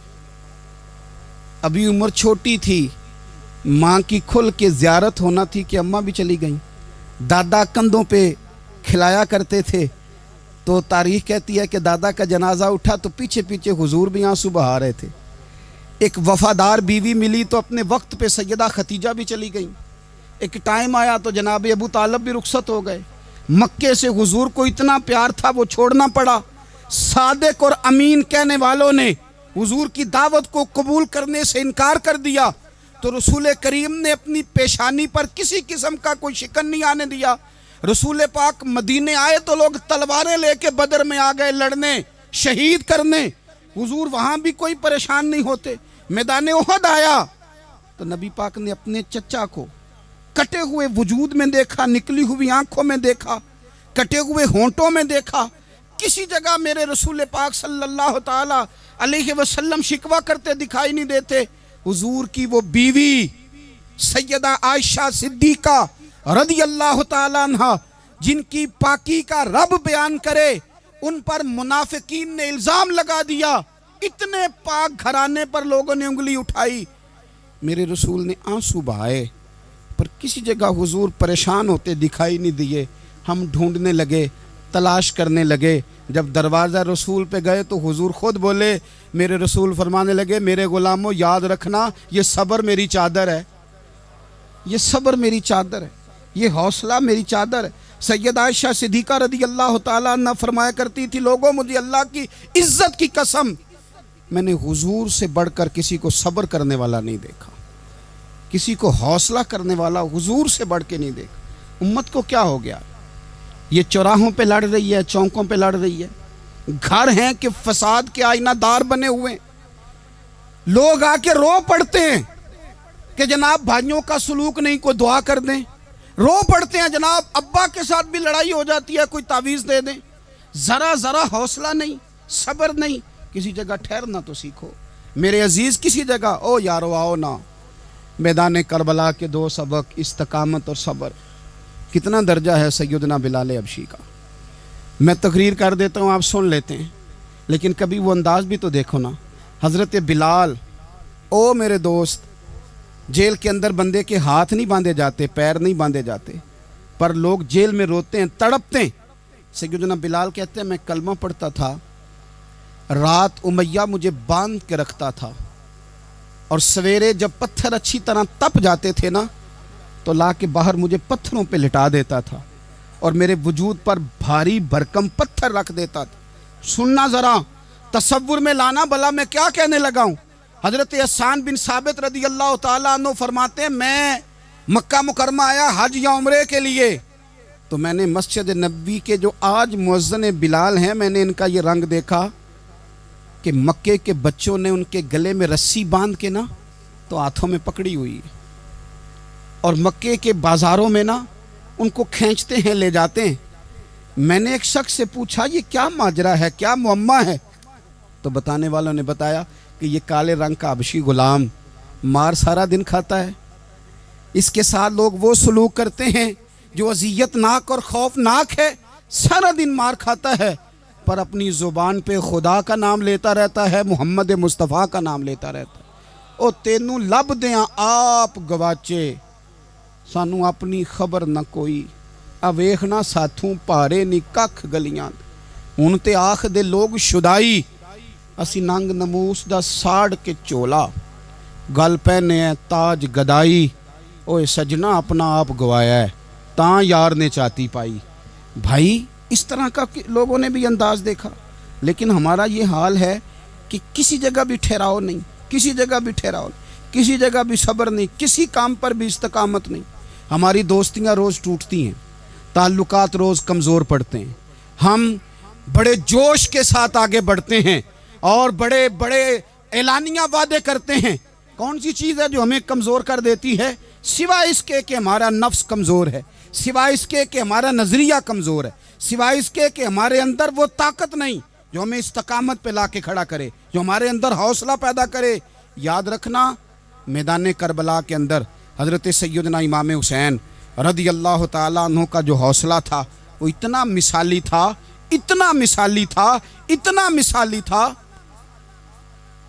ابھی عمر چھوٹی تھی، ماں کی کھل کے زیارت ہونا تھی کہ اماں بھی چلی گئیں، دادا کندھوں پہ کھلایا کرتے تھے، تو تاریخ کہتی ہے کہ دادا کا جنازہ اٹھا تو پیچھے پیچھے حضور بھی آنسو بہا رہے تھے۔ ایک وفادار بیوی ملی تو اپنے وقت پہ سیدہ خدیجہ بھی چلی گئیں۔ ایک ٹائم آیا تو جناب ابو طالب بھی رخصت ہو گئے۔ مکے سے حضور کو اتنا پیار تھا وہ چھوڑنا پڑا۔ صادق اور امین کہنے والوں نے حضور کی دعوت کو قبول کرنے سے انکار کر دیا تو رسول کریم نے اپنی پیشانی پر کسی قسم کا کوئی شکن نہیں آنے دیا۔ رسول پاک مدینے آئے تو لوگ تلواریں لے کے بدر میں آ گئے لڑنے، شہید کرنے، حضور وہاں بھی کوئی پریشان نہیں ہوتے۔ میدان احد آیا تو نبی پاک نے اپنے چچا کو کٹے ہوئے وجود میں دیکھا، نکلی ہوئی آنکھوں میں دیکھا، کٹے ہوئے ہونٹوں میں دیکھا۔ کسی جگہ میرے رسول پاک صلی اللہ تعالی علیہ وسلم شکوہ کرتے دکھائی نہیں دیتے۔ حضور کی وہ بیوی سیدہ عائشہ صدیقہ رضی اللہ تعالیٰ عنہ جن کی پاکی کا رب بیان کرے، ان پر منافقین نے الزام لگا دیا، اتنے پاک گھرانے پر لوگوں نے انگلی اٹھائی۔ میرے رسول نے آنسو بہائے پر کسی جگہ حضور پریشان ہوتے دکھائی نہیں دیے۔ ہم ڈھونڈنے لگے، تلاش کرنے لگے۔ جب دروازہ رسول پہ گئے تو حضور خود بولے، میرے رسول فرمانے لگے، میرے غلاموں یاد رکھنا یہ صبر میری چادر ہے، یہ صبر میری چادر ہے، یہ حوصلہ میری چادر ہے۔ سیدہ عائشہ صدیقہ رضی اللہ تعالیٰ عنہ فرمایا کرتی تھی، لوگوں مجھے اللہ کی عزت کی قسم میں نے حضور سے بڑھ کر کسی کو صبر کرنے والا نہیں دیکھا، کسی کو حوصلہ کرنے والا حضور سے بڑھ کے نہیں دیکھا۔ امت کو کیا ہو گیا؟ یہ چوراہوں پہ لڑ رہی ہے، چوکوں پہ لڑ رہی ہے، گھر ہیں کہ فساد کے آئینہ دار بنے ہوئے ہیں۔ لوگ آ کے رو پڑتے ہیں کہ جناب بھائیوں کا سلوک نہیں، کوئی دعا کر دیں، رو پڑتے ہیں جناب ابا کے ساتھ بھی لڑائی ہو جاتی ہے، کوئی تعویذ دے دیں، ذرا حوصلہ نہیں، صبر نہیں۔ کسی جگہ ٹھہرنا تو سیکھو میرے عزیز، کسی جگہ او یارو آؤ نا، میدان کربلا کے 2 سبق، استقامت اور صبر۔ کتنا درجہ ہے سیدنا بلال حبشی کا، میں تقریر کر دیتا ہوں، آپ سن لیتے ہیں، لیکن کبھی وہ انداز بھی تو دیکھو نا۔ حضرت بلال، او میرے دوست، جیل کے اندر بندے کے ہاتھ نہیں باندھے جاتے، پیر نہیں باندھے جاتے، پر لوگ جیل میں روتے ہیں، تڑپتے ہیں۔ سیدنا بلال کہتے ہیں میں کلمہ پڑھتا تھا، رات امیہ مجھے باندھ کے رکھتا تھا، اور سویرے جب پتھر اچھی طرح تپ جاتے تھے نا تو لا کے باہر مجھے پتھروں پہ لٹا دیتا تھا، اور میرے وجود پر بھاری بھرکم پتھر رکھ دیتا تھا۔ سننا ذرا، تصور میں لانا، بھلا میں کیا کہنے لگا ہوں۔ حضرت حسان بن ثابت رضی اللہ تعالیٰ عنہ فرماتے ہیں میں مکہ مکرمہ آیا حج یا عمرے کے لیے، تو میں نے مسجد نبوی کے جو آج مؤذن بلال ہیں، میں نے ان کا یہ رنگ دیکھا کہ مکے کے بچوں نے ان کے گلے میں رسی باندھ کے نا تو ہاتھوں میں پکڑی ہوئی ہے، اور مکے کے بازاروں میں نا ان کو کھینچتے ہیں، لے جاتے ہیں۔ میں نے ایک شخص سے پوچھا یہ کیا ماجرا ہے، کیا معمہ ہے؟ تو بتانے والوں نے بتایا کہ یہ کالے رنگ کا حبشی غلام مار سارا دن کھاتا ہے، اس کے ساتھ لوگ وہ سلوک کرتے ہیں جو اذیت ناک اور خوفناک ہے، سارا دن مار کھاتا ہے پر اپنی زبان پہ خدا کا نام لیتا رہتا ہے، محمد مصطفیٰ کا نام لیتا رہتا ہے۔ او تینوں لب دیاں آپ گواچے، سانوں اپنی خبر نہ کوئی، اویخنا ساتھوں پارے نی ککھ گلیاں، ہن تے آکھ دے لوگ شدائی، اسی ننگ نموس دا ساڑ کے چولا، گل پہنے ہے تاج گدائی، اوے سجنا اپنا آپ گوایا ہے تاں یار نے چاتی پائی۔ بھائی اس طرح کا لوگوں نے بھی انداز دیکھا، لیکن ہمارا یہ حال ہے کہ کسی جگہ بھی ٹھہراؤ نہیں، کسی جگہ بھی ٹھہراؤ نہیں، کسی جگہ بھی صبر نہیں، کسی کام پر بھی استقامت نہیں۔ ہماری دوستیاں روز ٹوٹتی ہیں، تعلقات روز کمزور پڑتے ہیں، ہم بڑے جوش کے ساتھ آگے بڑھتے ہیں اور بڑے بڑے اعلانیہ وعدے کرتے ہیں۔ کون سی چیز ہے جو ہمیں کمزور کر دیتی ہے؟ سوائے اس کے کہ ہمارا نفس کمزور ہے، سوائے اس کے کہ ہمارا نظریہ کمزور ہے، سوائے اس کے کہ ہمارے اندر وہ طاقت نہیں جو ہمیں استقامت پہ لا کے کھڑا کرے، جو ہمارے اندر حوصلہ پیدا کرے۔ یاد رکھنا میدان کربلا کے اندر حضرت سیدنا امام حسین رضی اللہ تعالیٰ عنہ کا جو حوصلہ تھا وہ اتنا مثالی تھا، اتنا مثالی تھا، اتنا مثالی تھا۔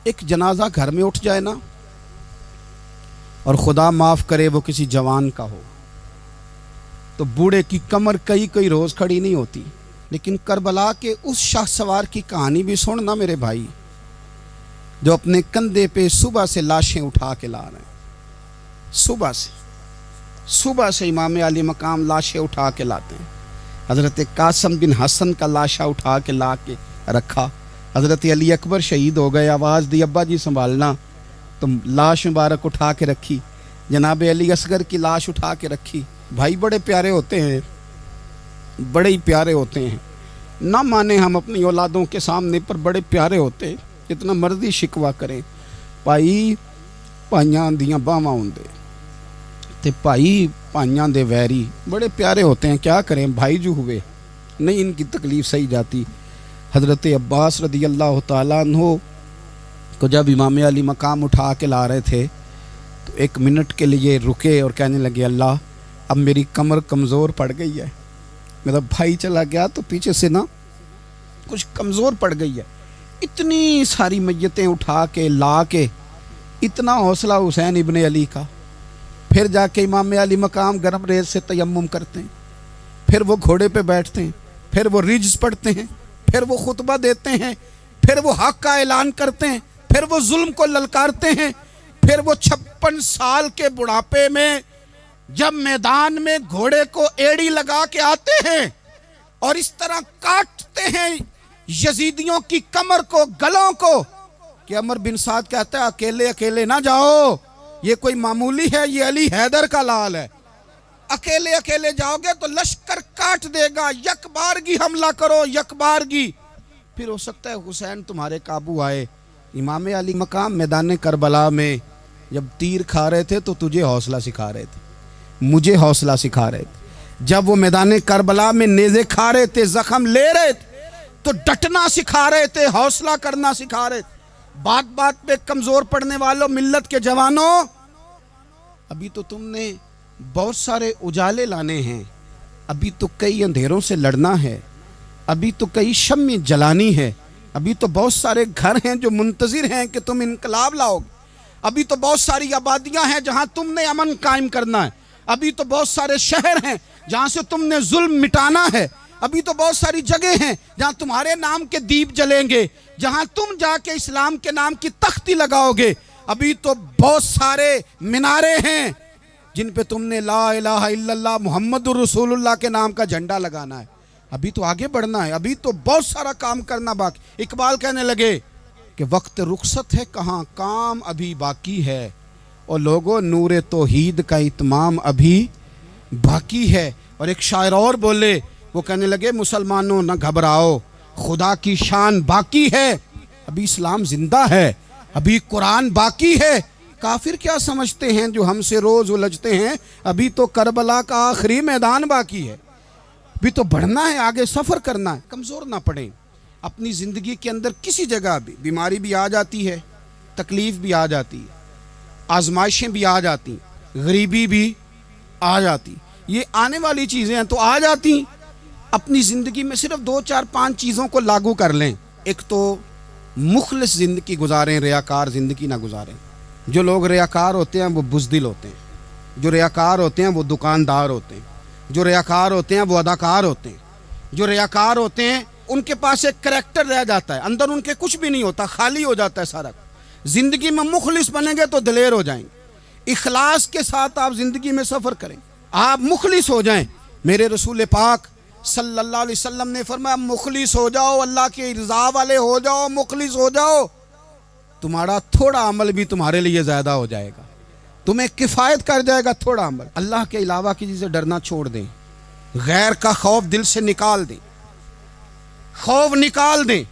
ایک جنازہ گھر میں اٹھ جائے نا، اور خدا معاف کرے وہ کسی جوان کا ہو، تو بوڑھے کی کمر کئی روز کھڑی نہیں ہوتی۔ لیکن کربلا کے اس شاہ سوار کی کہانی بھی سننا میرے بھائی، جو اپنے کندھے پہ صبح سے لاشیں اٹھا کے لا رہے ہیں، صبح سے امام علی مقام لاشیں اٹھا کے لاتے ہیں۔ حضرت قاسم بن حسن کا لاشا اٹھا کے لا کے رکھا، حضرت علی اکبر شہید ہو گئے، آواز دی ابا جی سنبھالنا، تو لاش مبارک اٹھا کے رکھی، جناب علی اصغر کی لاش اٹھا کے رکھی۔ بھائی بڑے پیارے ہوتے ہیں، بڑے ہی پیارے ہوتے ہیں، نہ مانے ہم اپنی اولادوں کے سامنے، پر بڑے پیارے ہوتے ہیں، جتنا مرضی شکوہ کریں۔ بھائی پائیاں دیاں باواں ہوندے تے بھائی پائیاں دے ویری، بڑے پیارے ہوتے ہیں، کیا کریں بھائی جو ہوئے نہیں ان کی تکلیف سہی جاتی۔ حضرت عباس رضی اللہ تعالیٰ عنہ کو جب امام علی مقام اٹھا کے لا رہے تھے تو 1 منٹ کے لیے رکے اور کہنے لگے اللہ اب میری کمر کمزور پڑ گئی ہے، میرا بھائی چلا گیا تو پیچھے سے نا کچھ کمزور پڑ گئی ہے۔ اتنی ساری میتیں اٹھا کے لا کے، اتنا حوصلہ حسین ابن علی کا، پھر جا کے امام علی مقام گرم ریت سے تیمم کرتے ہیں، پھر وہ گھوڑے پہ بیٹھتے ہیں، پھر وہ رجز پڑھتے ہیں، پھر وہ خطبہ دیتے ہیں، پھر وہ حق کا اعلان کرتے ہیں، پھر وہ ظلم کو للکارتے ہیں، پھر وہ 56 سال کے بڑھاپے میں جب میدان میں گھوڑے کو ایڑی لگا کے آتے ہیں اور اس طرح کاٹتے ہیں یزیدیوں کی کمر کو، گلوں کو، کہ عمر بن سعد کہتا ہے اکیلے اکیلے نہ جاؤ، یہ کوئی معمولی ہے، یہ علی حیدر کا لال ہے، اکیلے اکیلے جاؤ گے تو لشکر کاٹ دے گا، یک بارگی حملہ کرو، یک بارگی، پھر ہو سکتا ہے حسین تمہارے قابو آئے۔ امام علی مقام میدان کربلا میں جب تیر کھا رہے تھے تو تجھے حوصلہ سکھا رہے تھے، مجھے حوصلہ سکھا رہے تھے۔ جب وہ میدان کربلا میں نیزے کھا رہے تھے، زخم لے رہے تھے، تو ڈٹنا سکھا رہے تھے، حوصلہ کرنا سکھا رہے تھے۔ بات بات پہ کمزور پڑنے والوں، ملت کے جوانوں، ابھی تو تم نے بہت سارے اجالے لانے ہیں، ابھی تو کئی اندھیروں سے لڑنا ہے، ابھی تو کئی شمع جلانی ہے، ابھی تو بہت سارے گھر ہیں جو منتظر ہیں کہ تم انقلاب لاؤ گے، ابھی تو بہت ساری آبادیاں ہیں جہاں تم نے امن قائم کرنا ہے، ابھی تو بہت سارے شہر ہیں جہاں سے تم نے ظلم مٹانا ہے، ابھی تو بہت ساری جگہ ہیں جہاں تمہارے نام کے دیپ جلیں گے، جہاں تم جا کے اسلام کے نام کی تختی لگاؤ گے، ابھی تو بہت سارے مینارے ہیں جن پہ تم نے لا الہ الا اللہ محمد الرسول اللہ کے نام کا جھنڈا لگانا ہے، ابھی تو آگے بڑھنا ہے، ابھی تو بہت سارا کام کرنا باقی۔ اقبال کہنے لگے کہ وقت رخصت ہے کہاں، کام ابھی باقی ہے، اور لوگوں نور توحید کا اتمام ابھی باقی ہے۔ اور ایک شاعر اور بولے، وہ کہنے لگے مسلمانوں نہ گھبراؤ، خدا کی شان باقی ہے، ابھی اسلام زندہ ہے، ابھی قرآن باقی ہے۔ کافر کیا سمجھتے ہیں جو ہم سے روز الجھتے ہیں، ابھی تو کربلا کا آخری میدان باقی ہے، ابھی تو بڑھنا ہے، آگے سفر کرنا ہے۔ کمزور نہ پڑیں، اپنی زندگی کے اندر کسی جگہ بھی بیماری بھی آ جاتی ہے، تکلیف بھی آ جاتی ہے، آزمائشیں بھی آ جاتی، غریبی بھی آ جاتی، یہ آنے والی چیزیں ہیں تو آ جاتی۔ اپنی زندگی میں صرف 2 4 5 چیزوں کو لاگو کر لیں۔ ایک تو مخلص زندگی گزاریں، ریاکار زندگی نہ گزاریں۔ جو لوگ ریاکار ہوتے ہیں وہ بزدل ہوتے ہیں، جو ریاکار ہوتے ہیں وہ دکاندار ہوتے ہیں، جو ریاکار ہوتے ہیں وہ اداکار ہوتے ہیں، جو ریاکار ہوتے ہیں ان کے پاس ایک کریکٹر رہ جاتا ہے، اندر ان کے کچھ بھی نہیں ہوتا، خالی ہو جاتا ہے سارا۔ زندگی میں مخلص بنیں گے تو دلیر ہو جائیں گے، اخلاص کے ساتھ آپ زندگی میں سفر کریں، آپ مخلص ہو جائیں۔ میرے رسول پاک صلی اللہ علیہ وسلم نے فرمایا مخلص ہو جاؤ، اللہ کی رضا والے ہو جاؤ، مخلص ہو جاؤ، تمہارا تھوڑا عمل بھی تمہارے لیے زیادہ ہو جائے گا، تمہیں کفایت کر جائے گا تھوڑا عمل۔ اللہ کے علاوہ کسی سے ڈرنا چھوڑ دیں، غیر کا خوف دل سے نکال دیں، خوف نکال دیں،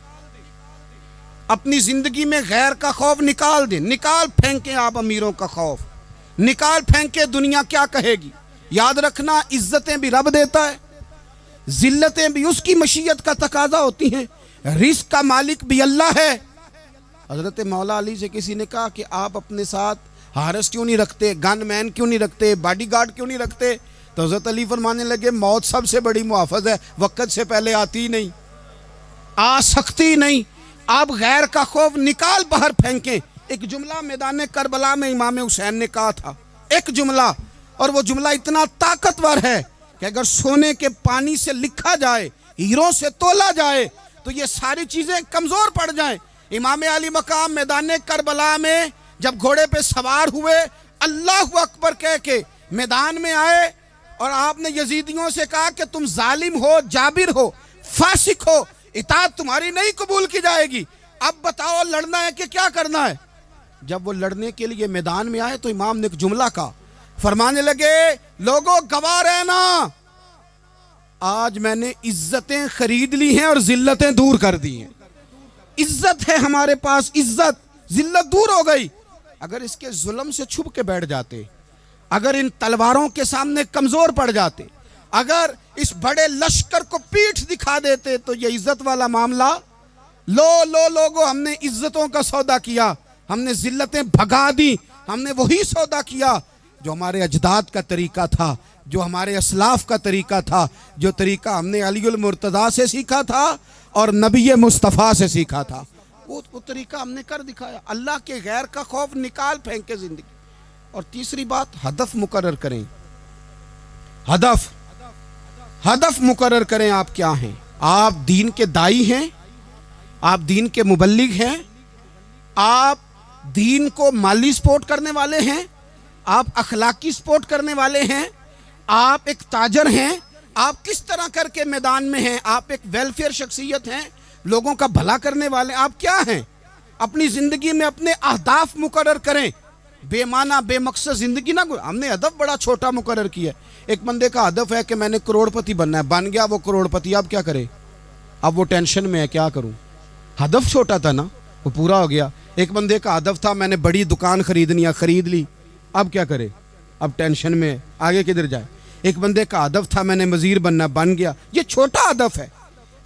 اپنی زندگی میں غیر کا خوف نکال دیں، نکال پھینکیں آپ امیروں کا خوف، نکال پھینکیں دنیا کیا کہے گی۔ یاد رکھنا عزتیں بھی رب دیتا ہے، ذلتیں بھی اس کی مشیت کا تقاضا ہوتی ہیں، رزق کا مالک بھی اللہ ہے۔ حضرت مولا علی سے کسی نے کہا کہ آپ اپنے ساتھ حارس کیوں نہیں رکھتے، گن مین کیوں نہیں رکھتے، باڈی گارڈ کیوں نہیں رکھتے؟ تو حضرت علی فرمانے لگے موت سب سے بڑی محافظ ہے، وقت سے پہلے آتی نہیں، آ سکتی نہیں۔ آپ غیر کا خوف نکال باہر پھینکیں۔ ایک جملہ میدان کربلا میں امام حسین نے کہا تھا، ایک جملہ، اور وہ جملہ اتنا طاقتور ہے کہ اگر سونے کے پانی سے لکھا جائے، ہیروں سے تولا جائے تو یہ ساری چیزیں کمزور پڑ جائیں۔ امام علی مقام میدان کربلا میں جب گھوڑے پہ سوار ہوئے، اللہ اکبر کہہ کے میدان میں آئے، اور آپ نے یزیدیوں سے کہا کہ تم ظالم ہو، جابر ہو، فاسق ہو، اطاعت تمہاری نہیں قبول کی جائے گی، اب بتاؤ لڑنا ہے کہ کیا کرنا ہے۔ جب وہ لڑنے کے لیے میدان میں آئے تو امام نے ایک جملہ کہا، فرمانے لگے لوگوں گواہ رہنا، آج میں نے عزتیں خرید لی ہیں اور ذلتیں دور کر دی ہیں۔ عزت ہے ہمارے پاس، عزت، ذلت دور ہو گئی۔ اگر اس کے ظلم سے چھپ کے بیٹھ جاتے، اگر ان تلواروں کے سامنے کمزور پڑ جاتے، اگر اس بڑے لشکر کو پیٹھ دکھا دیتے تو یہ عزت والا معاملہ، لوگوں ہم نے عزتوں کا سودا کیا، ہم نے ذلتیں بھگا دی، ہم نے وہی سودا کیا جو ہمارے اجداد کا طریقہ تھا، جو ہمارے اسلاف کا طریقہ تھا، جو طریقہ ہم نے علی المرتضیٰ سے سیکھا تھا اور نبی مصطفیٰ سے سیکھا تھا، وہ طریقہ ہم نے کر دکھایا۔ اللہ کے غیر کا خوف نکال پھینکے زندگی۔ اور تیسری بات، ہدف مقرر کریں، ہدف مقرر کریں۔ آپ کیا ہیں؟ آپ دین کے دائی ہیں، آپ دین کے مبلغ ہیں، آپ دین کو مالی سپورٹ کرنے والے ہیں، آپ اخلاقی سپورٹ کرنے والے ہیں، آپ ایک تاجر ہیں، آپ کس طرح کر کے میدان میں ہیں، آپ ایک ویلفیئر شخصیت ہیں، لوگوں کا بھلا کرنے والے، آپ کیا ہیں؟ اپنی زندگی میں اپنے اہداف مقرر کریں، بے معنی بے مقصد زندگی نہ ہم نے ہدف بڑا چھوٹا مقرر کیا ہے۔ ایک بندے کا ہدف ہے کہ میں نے کروڑ پتی بننا ہے، بن گیا وہ کروڑ پتی، اب کیا کرے؟ اب وہ ٹینشن میں ہے، کیا کروں؟ ہدف چھوٹا تھا نا، وہ پورا ہو گیا۔ ایک بندے کا ہدف تھا میں نے بڑی دکان خریدنی ہے، خرید لی، اب کیا کرے؟ اب ٹینشن میں ہے، آگے کدھر جائے؟ ایک بندے کا ہدف تھا میں نے وزیر بننا، بن گیا، یہ چھوٹا ہدف ہے،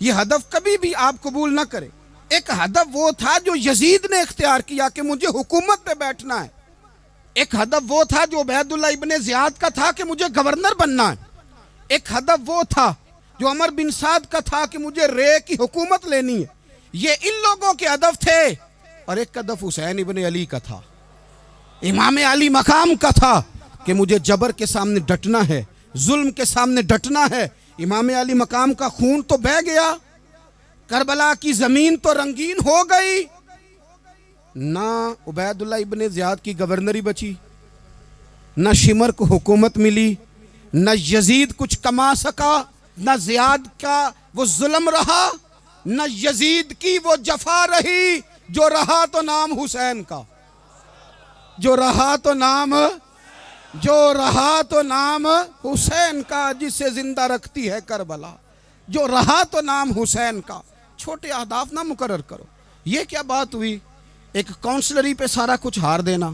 یہ ہدف کبھی بھی آپ قبول نہ کریں۔ ایک ہدف وہ تھا جو یزید نے اختیار کیا کہ مجھے حکومت پہ بیٹھنا ہے، ایک ہدف وہ تھا جو عبید اللہ ابن زیاد کا تھا کہ مجھے گورنر بننا ہے، ایک ہدف وہ تھا جو عمر بن سعد کا تھا کہ مجھے رے کی حکومت لینی ہے۔ یہ ان لوگوں کے ہدف تھے، اور ایک ہدف حسین ابن علی کا تھا، امام علی مقام کا تھا کہ مجھے جبر کے سامنے ڈٹنا ہے، ظلم کے سامنے ڈٹنا ہے۔ امام علی مقام کا خون تو بہہ گیا، کربلا کی زمین تو رنگین ہو گئی، نہ عبید اللہ ابن زیاد کی گورنری بچی، نہ شمر کو حکومت ملی، نہ یزید کچھ کما سکا، نہ زیاد کا وہ ظلم رہا، نہ یزید کی وہ جفا رہی، جو رہا تو نام حسین کا، جو رہا تو نام حسین کا، جسے زندہ رکھتی ہے کربلا، جو رہا تو نام حسین کا۔ چھوٹے اہداف نہ مقرر کرو۔ یہ کیا بات ہوئی؟ ایک کونسلری پہ سارا کچھ ہار دینا،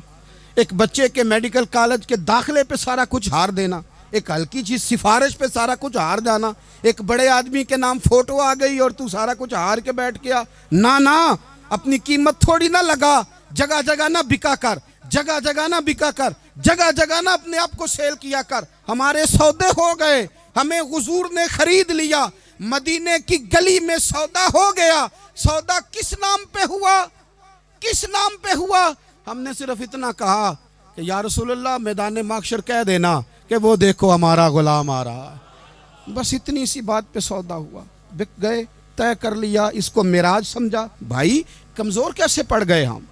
ایک بچے کے میڈیکل کالج کے داخلے پہ سارا کچھ ہار دینا، ایک ہلکی چیز سفارش پہ سارا کچھ ہار جانا، ایک بڑے آدمی کے نام فوٹو آ گئی اور تو سارا کچھ ہار کے بیٹھ گیا۔ نہ اپنی قیمت تھوڑی نہ لگا، جگہ جگہ نہ بکا کر، جگہ جگہ نہ بکا کر، جگہ جگہ نہ اپنے آپ کو سیل کیا کر۔ ہمارے سودے ہو گئے، ہمیں حضور نے خرید لیا، مدینے کی گلی میں سودا ہو گیا۔ سودا کس نام پہ ہوا؟ کس نام پہ ہوا؟ ہم نے صرف اتنا کہا کہ یا رسول اللہ میدان محشر کہہ دینا کہ وہ دیکھو ہمارا غلام آ رہا ہے، بس اتنی سی بات پہ سودا ہوا، بک گئے، طے کر لیا، اس کو معراج سمجھا۔ بھائی کمزور کیسے پڑ گئے ہم؟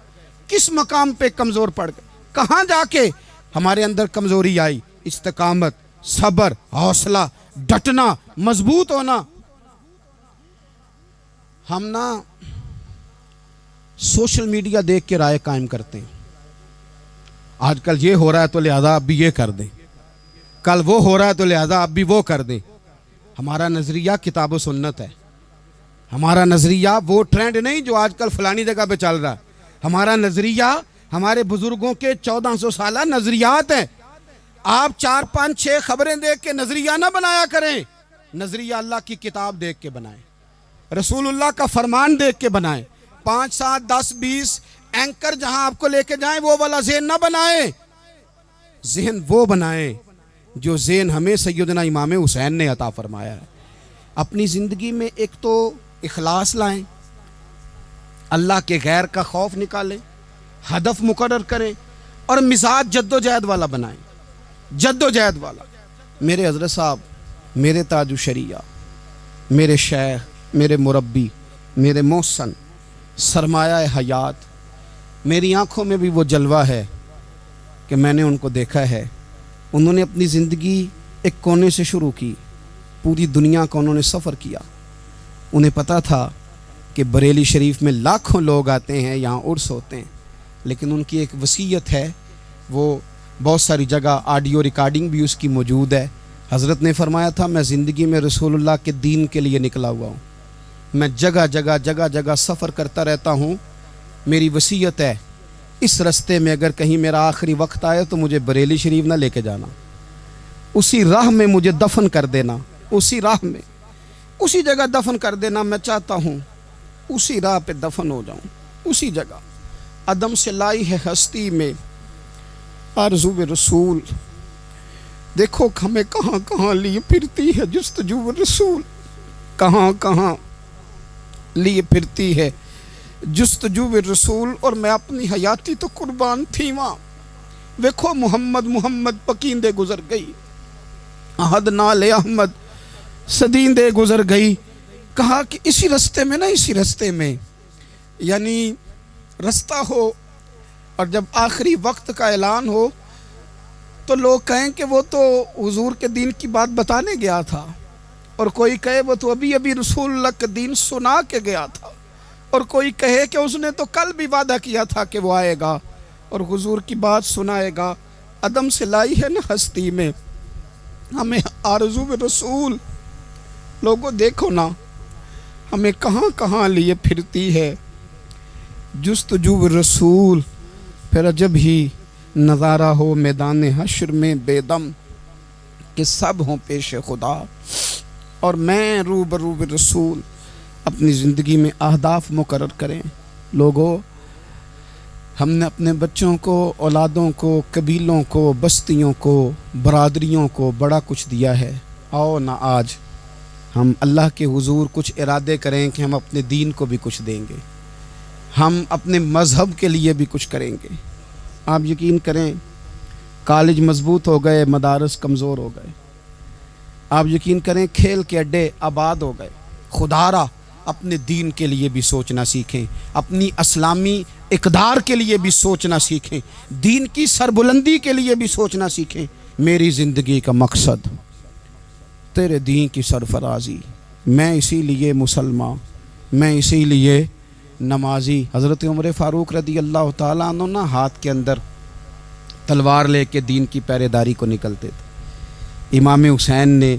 کس مقام پہ کمزور پڑ گئے؟ کہاں جا کے ہمارے اندر کمزوری آئی؟ استقامت، صبر، حوصلہ، ڈٹنا، مضبوط ہونا۔ ہم نا سوشل میڈیا دیکھ کے رائے قائم کرتے ہیں، آج کل یہ ہو رہا ہے تو لہذا اب بھی یہ کر دیں، کل وہ ہو رہا ہے تو لہذا اب بھی وہ کر دیں۔ ہمارا نظریہ کتاب و سنت ہے، ہمارا نظریہ وہ ٹرینڈ نہیں جو آج کل فلانی جگہ پہ چل رہا ہے، ہمارا نظریہ ہمارے بزرگوں کے 1400 سالہ نظریات ہیں۔ آپ 4 5 6 خبریں دیکھ کے نظریہ نہ بنایا کریں، نظریہ اللہ کی کتاب دیکھ کے بنائیں، رسول اللہ کا فرمان دیکھ کے بنائیں۔ 5 7 10 20 اینکر جہاں آپ کو لے کے جائیں وہ والا ذہن نہ بنائیں، ذہن وہ بنائیں جو ذہن ہمیں سیدنا امام حسین نے عطا فرمایا ہے۔ اپنی زندگی میں ایک تو اخلاص لائیں، اللہ کے غیر کا خوف نکالیں، ہدف مقرر کریں، اور مزاج جد و جہد والا بنائیں، جد و جہد والا۔ میرے حضرت صاحب، میرے تاج الشریعہ، میرے شیخ، میرے مربی، میرے محسن، سرمایہ حیات، میری آنکھوں میں بھی وہ جلوہ ہے کہ میں نے ان کو دیکھا ہے۔ انہوں نے اپنی زندگی ایک کونے سے شروع کی، پوری دنیا کا انہوں نے سفر کیا۔ انہیں پتہ تھا کہ بریلی شریف میں لاکھوں لوگ آتے ہیں، یہاں عرس ہوتے ہیں، لیکن ان کی ایک وصیت ہے، وہ بہت ساری جگہ آڈیو ریکارڈنگ بھی اس کی موجود ہے۔ حضرت نے فرمایا تھا میں زندگی میں رسول اللہ کے دین کے لیے نکلا ہوا ہوں، میں جگہ جگہ سفر کرتا رہتا ہوں، میری وصیت ہے اس رستے میں اگر کہیں میرا آخری وقت آئے تو مجھے بریلی شریف نہ لے کے جانا، اسی راہ میں مجھے دفن کر دینا، اسی راہ میں، اسی جگہ دفن کر دینا۔ میں چاہتا ہوں اسی راہ پہ دفن ہو جاؤں، اسی جگہ۔ عدم سے لائی ہے ہستی میں آرزو رسول، دیکھو ہمیں کہاں کہاں لیے پھرتی ہے جستجو رسول، کہاں کہاں لیے پھرتی ہے جستجو رسول، اور میں اپنی حیاتی تو قربان تھی وہاں۔ دیکھو محمد پکیندے گزر گئی، احد نال احمد صدیندے گزر گئی۔ کہا کہ اسی رستے میں نا، اسی رستے میں، یعنی رستہ ہو اور جب آخری وقت کا اعلان ہو تو لوگ کہیں کہ وہ تو حضور کے دین کی بات بتانے گیا تھا، اور کوئی کہے وہ تو ابھی ابھی رسول اللہ کا دین سنا کے گیا تھا، اور کوئی کہے کہ اس نے تو کل بھی وعدہ کیا تھا کہ وہ آئے گا اور حضور کی بات سنائے گا۔ عدم سے لائی ہے نا ہستی میں ہمیں آرزو رسول۔ لوگوں دیکھو نا ہمیں کہاں کہاں لیے پھرتی ہے جستجو رسول۔ پھر عجب ہی نظارہ ہو میدان حشر میں بے دم کہ سب ہوں پیش خدا، اور میں روبرو رسول۔ اپنی زندگی میں اہداف مقرر کریں لوگوں۔ ہم نے اپنے بچوں کو، اولادوں کو، قبیلوں کو، بستیوں کو، برادریوں کو بڑا کچھ دیا ہے۔ آؤ نہ آج ہم اللہ کے حضور کچھ ارادے کریں کہ ہم اپنے دین کو بھی کچھ دیں گے، ہم اپنے مذہب کے لیے بھی کچھ کریں گے۔ آپ یقین کریں کالج مضبوط ہو گئے، مدارس کمزور ہو گئے۔ آپ یقین کریں کھیل کے اڈے آباد ہو گئے۔ خدا را اپنے دین کے لیے بھی سوچنا سیکھیں، اپنی اسلامی اقدار کے لیے بھی سوچنا سیکھیں، دین کی سربلندی کے لیے بھی سوچنا سیکھیں۔ میری زندگی کا مقصد تیرے دین کی سرفرازی، میں اسی لیے مسلمان، میں اسی لیے نمازی۔ حضرت عمر فاروق رضی اللہ تعالیٰ عنہ نا ہاتھ کے اندر تلوار لے کے دین کی پہرے داری کو نکلتے تھے۔ امام حسین نے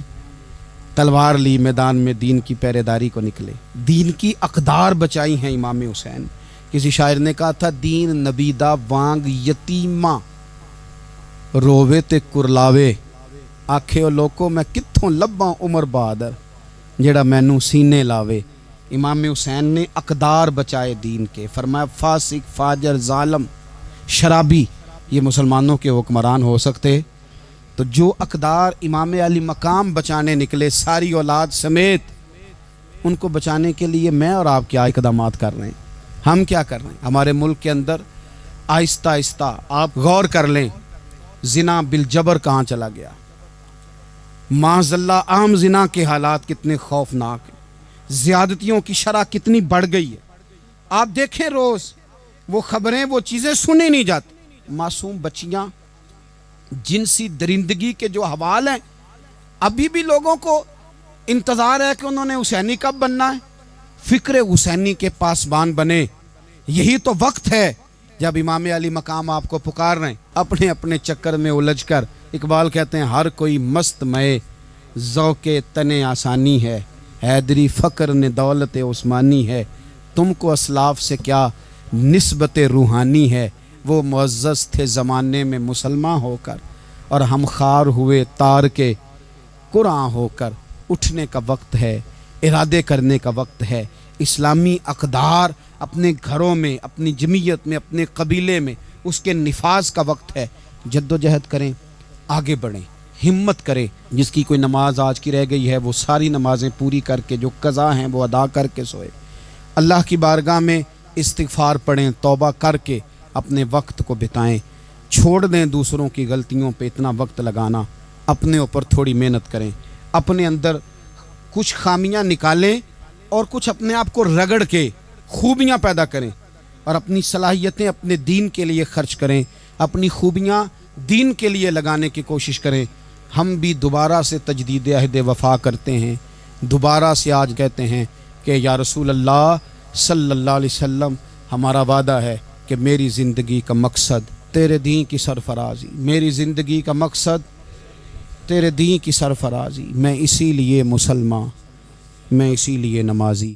تلوار لی، میدان میں دین کی پہرے داری کو نکلے، دین کی اقدار بچائی ہیں امام حسین۔ کسی شاعر نے کہا تھا دین نبی دا وانگ یتیمہ رووے تے کرلاوے، آکھے او لوکو میں کتھوں لباں عمر بہادر جڑا مینوں سینے لاوے۔ امام حسین نے اقدار بچائے دین کے۔ فرمایا فاسق، فاجر، ظالم، شرابی یہ مسلمانوں کے حکمران ہو سکتے؟ تو جو اقدار امام علی مقام بچانے نکلے ساری اولاد سمیت، ان کو بچانے کے لیے میں اور آپ کیا اقدامات کر رہے ہیں؟ ہم کیا کر رہے ہیں؟ ہمارے ملک کے اندر آہستہ آہستہ آپ غور کر لیں زنا بالجبر کہاں چلا گیا۔ معاذ اللہ عام زنا کے حالات کتنے خوفناک ہیں، زیادتیوں کی شرح کتنی بڑھ گئی ہے۔ آپ دیکھیں روز وہ خبریں، وہ چیزیں سنی نہیں جاتی۔ معصوم بچیاں، جنسی درندگی کے جو حوال ہیں، ابھی بھی لوگوں کو انتظار ہے کہ انہوں نے حسینی کب بننا ہے، فکر حسینی کے پاسبان بنے۔ یہی تو وقت ہے جب امام علی مقام آپ کو پکار رہے ہیں۔ اپنے اپنے چکر میں الجھ کر اقبال کہتے ہیں ہر کوئی مست مئے ذوق تن آسانی ہے، حیدری فقر نے دولت عثمانی ہے، تم کو اسلاف سے کیا نسبت روحانی ہے، وہ معزز تھے زمانے میں مسلمان ہو کر، اور ہم خار ہوئے تار کے قرآن ہو کر۔ اٹھنے کا وقت ہے، ارادے کرنے کا وقت ہے، اسلامی اقدار اپنے گھروں میں، اپنی جمعیت میں، اپنے قبیلے میں اس کے نفاذ کا وقت ہے۔ جد و جہد کریں، آگے بڑھیں، ہمت کریں۔ جس کی کوئی نماز آج کی رہ گئی ہے وہ ساری نمازیں پوری کر کے، جو قضا ہیں وہ ادا کر کے سوئے۔ اللہ کی بارگاہ میں استغفار پڑھیں، توبہ کر کے اپنے وقت کو بتائیں۔ چھوڑ دیں دوسروں کی غلطیوں پہ اتنا وقت لگانا، اپنے اوپر تھوڑی محنت کریں، اپنے اندر کچھ خامیاں نکالیں اور کچھ اپنے آپ کو رگڑ کے خوبیاں پیدا کریں، اور اپنی صلاحیتیں اپنے دین کے لیے خرچ کریں، اپنی خوبیاں دین کے لیے لگانے کی کوشش کریں۔ ہم بھی دوبارہ سے تجدید عہد وفا کرتے ہیں، دوبارہ سے آج کہتے ہیں کہ یا رسول اللہ صلی اللہ علیہ وسلم، ہمارا وعدہ ہے کہ میری زندگی کا مقصد تیرے دین کی سرفرازی، میری زندگی کا مقصد تیرے دین کی سرفرازی، میں اسی لیے مسلمان، میں اسی لیے نمازی۔